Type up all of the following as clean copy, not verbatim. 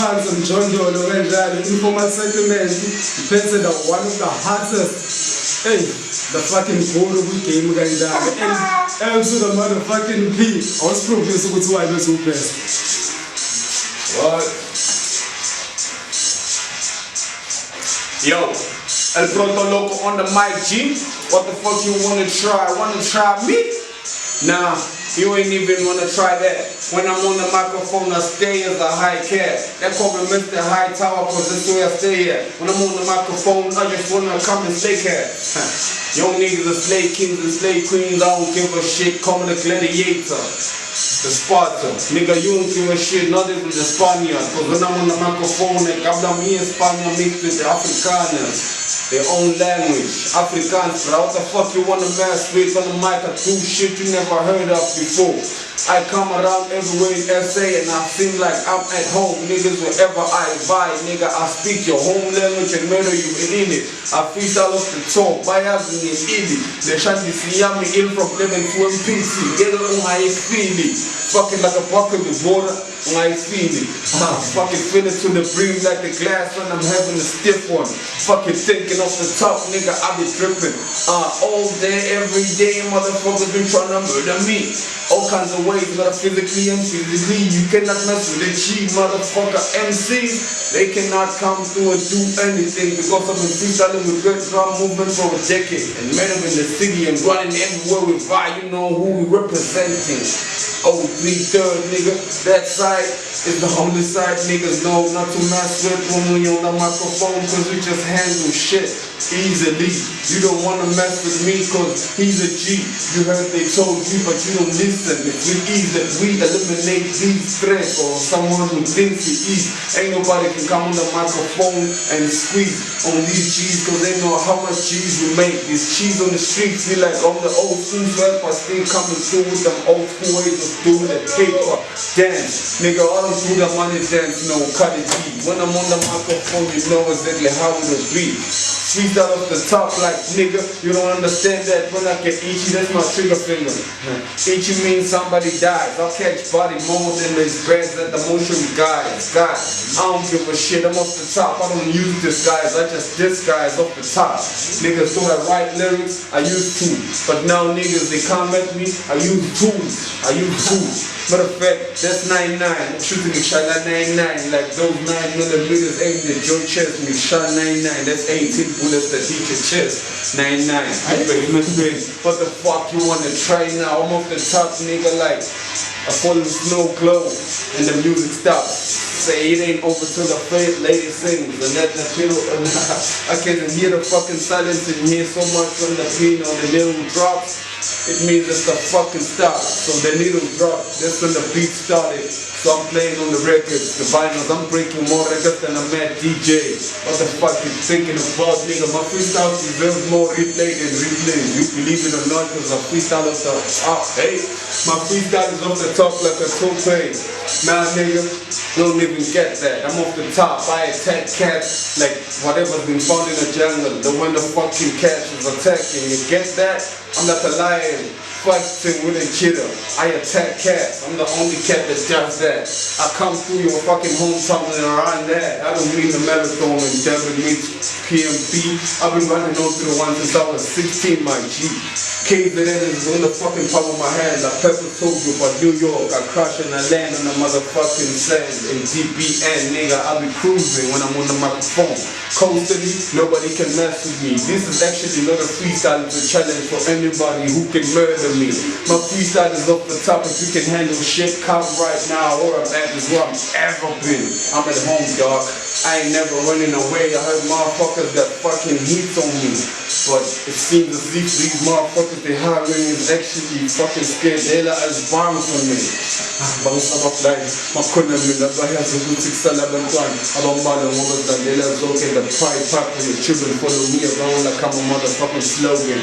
Handsome John Doe kanjalo informal settlement depends on one of the hardest the fucking goal game kanjalo and also the motherfucking P awusiprofisa ukuthi waye bese ubest what yo El Pronto Loco on the mic G what the fuck you wanna try me nah you ain't even wanna try that. When I'm on the microphone, I stay as a high cat. That call me Mr. High Tower, cause that's where I stay at. When I'm on the microphone, I just wanna come and slay cat. Young niggas are slave kings and slave queens, I don't give a shit, call me the gladiator. The Sparta, nigga, you don't give a shit, not even the Spaniard. Cause when I'm on the microphone, like habla mi España mixed with the Afrikaners. Their own language, Afrikaans, bro. What the fuck you wanna mess with on the mic? I do shit you never heard of before. I come around everywhere in SA and I seem like I'm at home, niggas, wherever I vibe, nigga. I speak your home language and murder you in it. I freestyle off the top, bias in illy. The shanty see me ill from living to MPC. Get it on how you feel it. Fucking like a bucket with water on how you feel it. Fucking fill it to the brim like the glass when I'm having a stiff one. Fucking thinking off the top, nigga, I be dripping. All day, every day, motherfuckers been trying to murder me. All kinds of ways, metaphysically and physically. You cannot mess with the cheap motherfucker MCs. They cannot come through and do anything because I've been freestyling with red drum movement for a decade. And met them in the city and running everywhere with vibe. You know who we representing. Oh, 3/3, nigga. That side is the only side niggas know not to mess with when we on the microphone, cause we just handle shit easily. You don't wanna mess with me cause he's a G. You heard they told you but you don't listen. If we ease that we eliminate these threats or someone who thinks he is, ain't nobody can come on the microphone and squeeze on these G's cause they know how much cheese we make. These cheese on the streets feel like I'm the old school rap, I still coming through with them old school ways of doing the paper dance. Nigga, I don't do the money dance, no, cut it deep. When I'm on the microphone, you know exactly how it'll be. Freestyle off the top like nigga, you don't understand that when I get itchy, that's my trigger finger. Itchy means somebody dies. I'll catch body more than these brands at the mortuary guys. I don't give a shit, I'm off the top. I don't use disguise, I just disguise off the top. Niggas thought I write lyrics, I used to. But now niggas, they come at me, I use tools. Matter of fact, that's 99. I'm shooting a shot at 99. Like those 9mm aimed at your chest. Me shot 99. That's 18 bullets that hit your chest. 99. What the fuck you wanna try now? I'm off the top, nigga. Like I fall in snow globe and the music stops. Say it ain't over till the lady sings and let the pillow. I can't hear the fucking silence and hear so much when the pin on the needle drops. It means it's the fucking stop. So the needle dropped, that's when the beat started. So I'm playing on the records, the vinyls, I'm breaking more records than a mad DJ. What the fuck you thinking about, nigga? My freestyle deserves more replay than replays. You believe it or not, cause I freestyle off the top, hey? My freestyle is off the top like a toupee. Nah, nigga, don't even get that. I'm off the top, I attack cats like whatever's been found in the jungle. The when the fucking cat is attacking, you get that? I'm not a lion, fighting with a kidder. I attack cats, I'm the only cat that does that. I come through your fucking hometown and around that. I don't mean the marathon and Devin meets PMP. I've been running on through the one since I was 16, my G. KZN is on the fucking palm of my hand. I pepper told you about New York. I crash and I land on the motherfucking sand. In DBN, nigga, I be cruising when I'm on the microphone. Constantly, nobody can mess with me. This is actually not a freestyle, it's a challenge for anybody who can murder me. My freestyle is off the top. If you can handle shit, come right now. Or I'm at is where I've ever been. I'm at home, dog. I ain't never running away. I heard motherfuckers got fucking heat on me. But it seems as if these motherfuckers they hiring is actually fucking scared. They like as bomb for me. Bangisabak makona mina bayazi ukuthi kusala abantwana abambalwa ngoba zidlalela zonke the pride pack and the children follow me around like I'm a motherfucking slogan.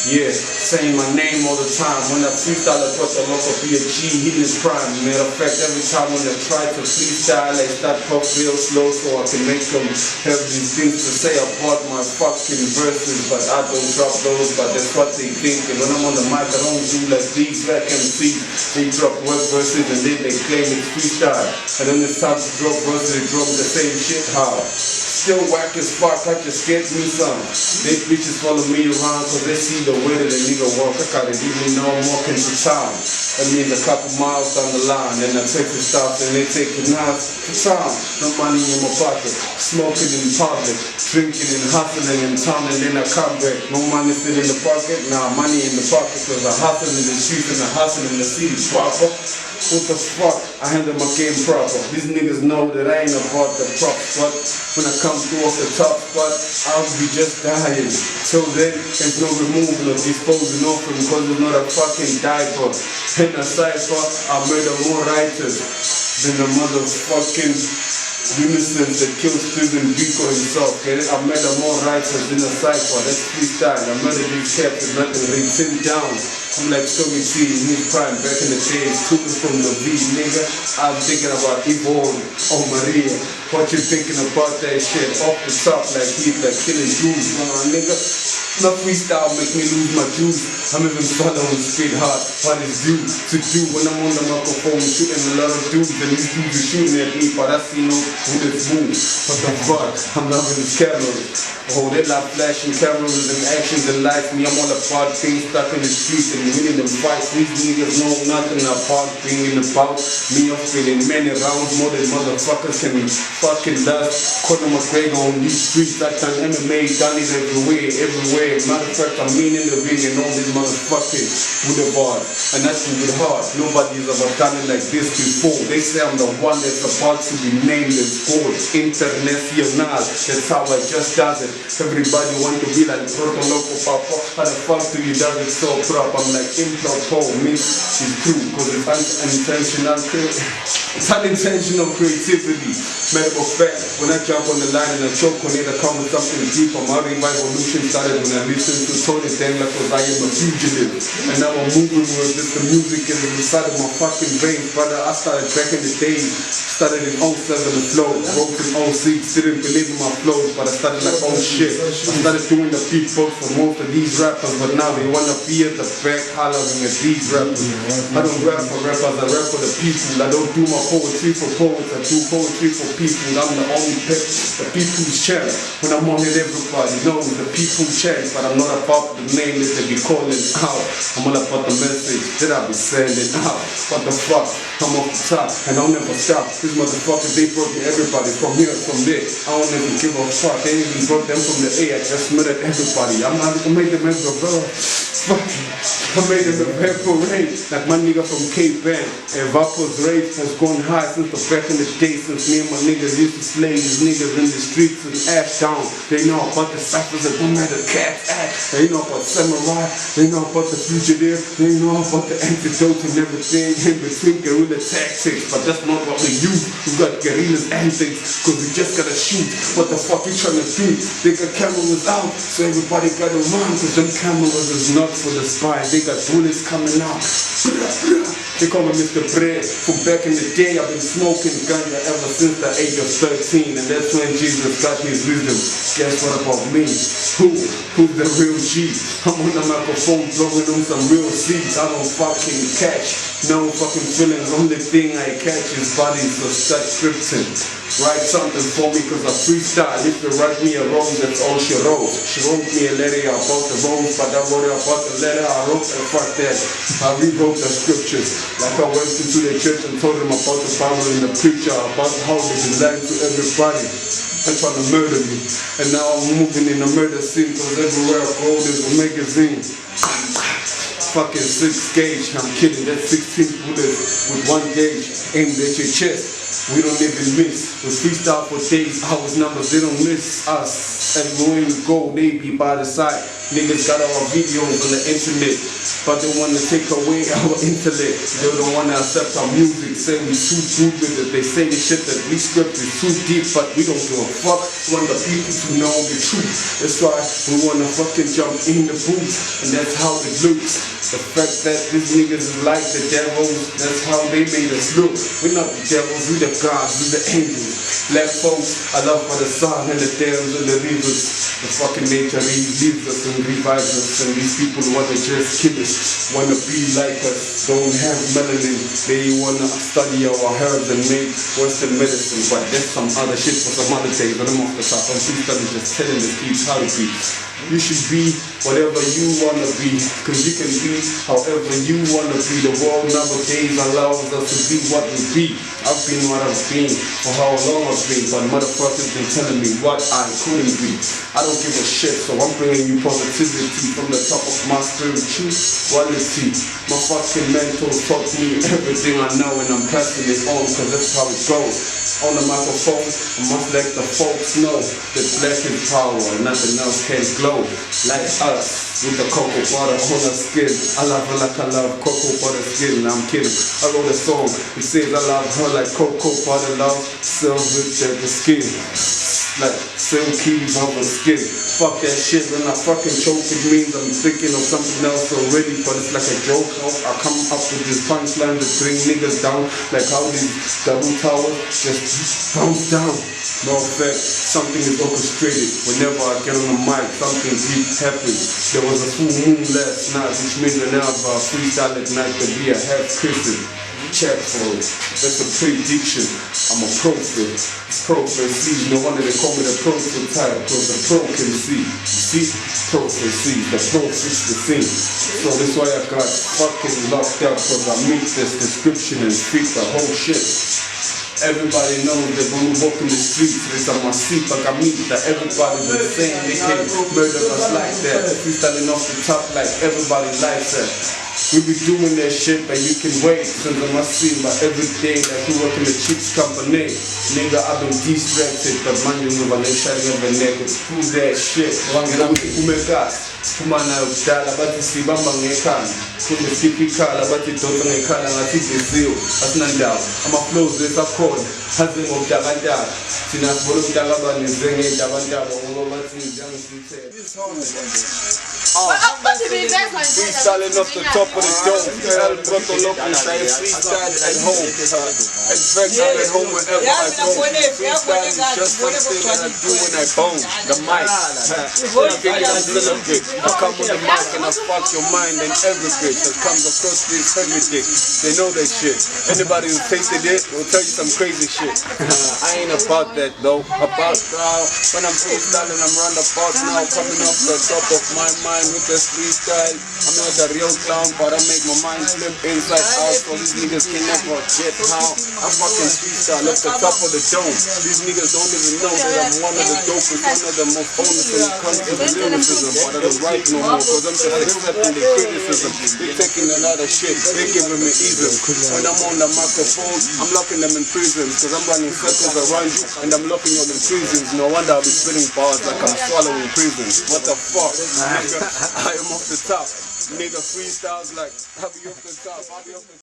Yeah, saying my name all the time. When I freestyle I thought the local be a G hitting his prime. Matter of fact, every time when I try to freestyle I start puff real slow so I can make them have these things to say about my fucking verses. But but I don't drop those, but that's what they think. And when I'm on the mic, I don't do like these rap MCs. They drop web verses and then they claim it's freestyle. And then it's time to drop verses, they drop the same shit hard. Still whack as fuck, I just get me some. They bitches follow me around cause they see the way that a nigga walk. I gotta even know I'm walking to town. That means a couple miles down the line. Then I take the stops and they take it now to town. No money in my pocket, smoking in public, drinking and hustling in town, and then I come back. No money still in the pocket, nah, money in the pocket cause I hustle in the streets and I hustle in the city proper. What the fuck? I handle my game proper. These niggas know that I ain't about the prop spot. When I come through off the top spot, I'll be just dying. Till then, there's no removal or disposing of him cause it's not a fucking diaper. In a cipher, I murder more writers than the motherfucking Unisons that kills Prison Biko himself. Get it? I murder more writers than a cipher. That's freestyle. I murder these cats with nothing written down. I'm like Stormy T in his prime back in the days, cooking from the V, nigga. I'm thinking about Yvonne or Maria. What you thinking about that shit? Off the top like Hitler, killing Jews, nigga. My freestyle make me lose my juice. I'm even following speed hard. What is due to do when I'm on the microphone shooting a lot of dudes and these dudes are shooting at me, but I see no bullets move. What the fuck? I'm loving these cameras. Oh, they like flashing cameras and actions and lights. Me, I'm all about being stuck in the streets and winning them fights. These niggas know nothing about being about me. I'm feeling many rounds more than motherfuckers can fucking dust. Conor McGregor on these streets. I done MMA, done it everywhere. Matter of fact, I'm meaning the ring and all this motherfucking boulevard. And I do it hard. Nobody's ever done it like this before. They say I'm the one that's about to be named as gold international. That's how I just does it. Everybody want to be like Proto Loco Papa. How the fuck do you do it so proper? I'm like improper, means it's true. Cause it's unintentional creativity. Matter of fact, when I jump on the line and I choke on it, I come with something deeper. My revolution started when I listened to Tony Dangler cause I am a fugitive. And now I'm moving with this, the music is inside of my fucking veins. Brother, I started back in the days. Started in 07 the flow, wrote in 06, didn't believe in my flows, but I started like, oh shit. I started doing the beatbox for most of these rappers, but now they wanna be at the back hollering at these rappers. I don't rap for rappers, I rap for the people. I don't do my poetry for poets, I do poetry for people. I'm the only the people's champ. When I'm on it, everybody knows the people's champ, but I'm not about the name that they be calling out. I'm all about the message that I be sending out. What the fuck? I'm off the top and I'll never stop. These motherfuckers, they brought me everybody from here, from there. I don't even give a fuck. They even brought them from the A. I just murdered everybody. I'm not gonna make them as a brother. Fuck. I made them evaporate. Like my nigga from Cape Ann. Evapor's rate has gone high since the back in the day. Since me and my niggas used to slay these niggas in the streets and ash down. They know about the ciphers that don't matter cats act. They know about samurai. They know about the fugitive. They know about the antidote and everything in between guerrilla tactics. But that's not what we use. We got guerrillas antics. Cause we just gotta shoot. What the fuck you trying to do? They got cameras out. So everybody gotta run. Cause them cameras is not for the spies. They got bullets coming out. They call me Mr. Bread. From back in the day, I've been smoking ganja ever since the age of 13. And that's when Jesus got his wisdom. Guess what about me? Who's the real G? I'm on the microphone blowing on some real seeds. I don't fucking catch no fucking feelings. Only thing I catch is bodies, so start scripting. Write something for me cause I freestyle. If you write me a rose, that's all she wrote. She wrote me a letter about the rose, but I wrote about the letter I wrote and fuck that. I rewrote the scriptures. Like I went into the church and told them about the Bible and the preacher, about how they designed to everybody and trying to murder me. And now I'm moving in the murder scene cause everywhere I go there's a magazine. Fucking 6 gauge, I'm kidding, that's 16 bullets with 1 gauge aimed at your chest. We don't even miss. We freestyle for days, hours, numbers, they don't miss us. And when we go, they be by the side. Niggas got our videos on the internet, but they wanna take away our intellect. They don't wanna accept our music, say we too good with it. They say the shit that we script is too deep, but we don't give a fuck. We want the people to know the truth. That's why we wanna fucking jump in the booth, and that's how it looks. The fact that these niggas is like the devils, that's how they made us look. We're not the devils, we the gods, we the angels. Black folks, I love for the sun and the dams and the rivers. The fucking nature leaves us and revives us, and these people wanna just kill us, wanna be like us, don't have melanin. They wanna study our herbs and make Western medicine, but there's some other shit for some other days. But I'm off the top, I'm just telling the kids how to be. You should be whatever you wanna be, cause you can be however you wanna be. The world nowadays allows us to be what we be. I've been what I've been for how long I've been, but motherfuckers been telling me what I couldn't be. I don't give a shit, so I'm bringing you positivity from the top of my spirituality. My fucking mental taught me everything I know, and I'm passing it on, cause that's how it goes. On the microphone, I must let the folks know that black is power and nothing else can glow like us with the cocoa butter on our skin. I love her like I love cocoa butter skin. I'm kidding. I wrote a song. It says I love her like cocoa butter love sells with the skin. Like silky rubber skin. Fuck that shit. When I fucking choke, it means I'm thinking of something else already, but it's like a joke. I come up with this punchline to bring niggas down, like how these double towers just bounce down. No effect, something is orchestrated. Whenever I get on the mic, something deep happens. There was a full moon last night, which means whenever I freestyle at night, there'll be a half Christian. Check for it. That's a prediction. I'm a prophet. Prophecy. No wonder they call me the prototype, because the pro can see. See? Prophecy. The pro fits the scene. So that's why I got fucking locked up, because I meet this description and speak the whole shit. Everybody knows that when we walk in the streets, it's on my seat like I meet that everybody's the same. They can't murder us like that. Freestyling off the top like everybody likes that. We be doing that shit, but you can wait since I'm a scene. But every day that we work in the chips company, nigga, I've been distracted. But man, you know, I'm shining over neck. Prove that shit. Ngira umekas. Kumana udala bathi sibamba ngekhanda. Kunesiphikhala bathi dota ngekhala ngathi desiyo. Asinandawo. Ama-flows lesakhona. Haze ngokudakantaka. Thina sibona ukudakabani zengedabantaba ngoba bathi ngijangisithe. Freestyling off the top of the dome. El Proto Loco style freestyle at home. In fact, I'm at home wherever I go. Freestyle is just something that I do when I bone the mic. I'm still a bit. I come on the mic and I fuck your mind and every bitch that comes across this every day. They know that shit. Anybody who tasted it will tell you some crazy shit. I ain't about that though. About when I'm freestyling, I'm roundabout now, coming off the top of my mind with this freestyle. I'm not a real clown, but I make my mind slip inside out, so these niggas can never get how I fucking freestyle off the top of the dome. These niggas don't even know that I'm one of the dopest, one of the most honest when it comes to the lyricism. But I don't write no more, cause I'm just accepting the criticism. They taking a lot of shit, they giving me easy. When I'm on the microphone, I'm locking them in prisons, cause I'm running circles around you, and I'm locking you in prisons. No wonder I'll be spitting bars like I'm swallowing prisons. What the fuck, nigga? I am off the top. Nigga freestyles like, I'll be off the top, I'll be off the top.